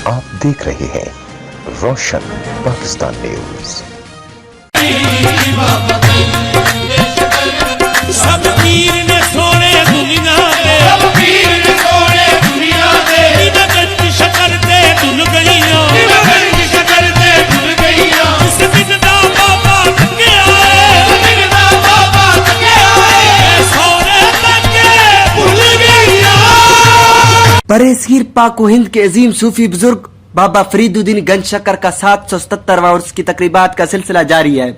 آپ دیکھ رہے ہیں روشن پاکستان نیوز۔ سب پیر نے سونے دنیا دے، سب پیر نے سونے دنیا دے، بنا گنج شکر دے دل گئیاں، بنا گنج شکر دے دل گئیاں، اس دن دا بابا تکیا ہے، اس دن دا بابا تکیا ہے، سونے تکے بھول گئیاں۔ برصغیر پاک و ہند کے عظیم صوفی بزرگ بابا فرید الدین گنج شکر کا 777واں عرس کی تقریبات کا سلسلہ جاری ہے۔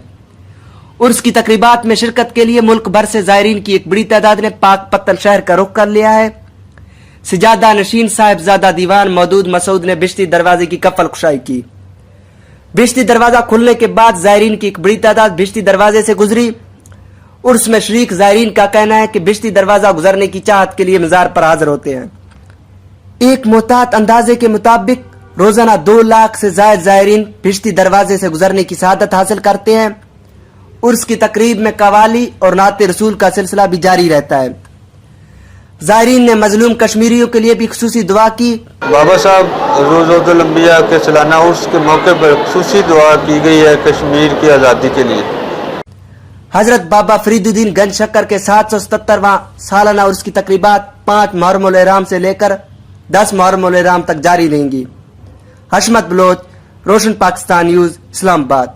عرس کی تقریبات میں شرکت کے لیے ملک بھر سے زائرین کی ایک بڑی تعداد نے پاک پتن شہر کا رخ کر لیا ہے۔ سجادہ نشین صاحبزادہ دیوان مودود مسعود نے بشتی دروازے کی کفل کشائی کی۔ بشتی دروازہ کھلنے کے بعد زائرین کی ایک بڑی تعداد بشتی دروازے سے گزری۔ عرس میں شریک زائرین کا کہنا ہے کہ بشتی دروازہ گزرنے کی چاہت کے لیے مزار پر حاضر ہوتے ہیں۔ ایک محتاط اندازے کے مطابق روزانہ 2 لاکھ سے زائد زائرین بشتی دروازے سے گزرنے کی سعادت حاصل کرتے ہیں۔ عرس کی تقریب میں قوالی اور نعت رسول کا سلسلہ بھی جاری رہتا ہے۔ زائرین نے مظلوم کشمیریوں کے لیے بھی خصوصی دعا کی۔ بابا صاحب روز الانبیاء کے سالانہ عرس کے موقع پر خصوصی دعا کی گئی ہے کشمیر کی آزادی کے لیے۔ حضرت بابا فرید الدین گنج شکر کے 777واں سالانہ عرس کی تقریبات 5 محرم الاحرام سے لے کر 10 محرم الاحرام تک جاری رہیں گی۔ حشمت بلوچ، روشن پاکستان نیوز، اسلام آباد۔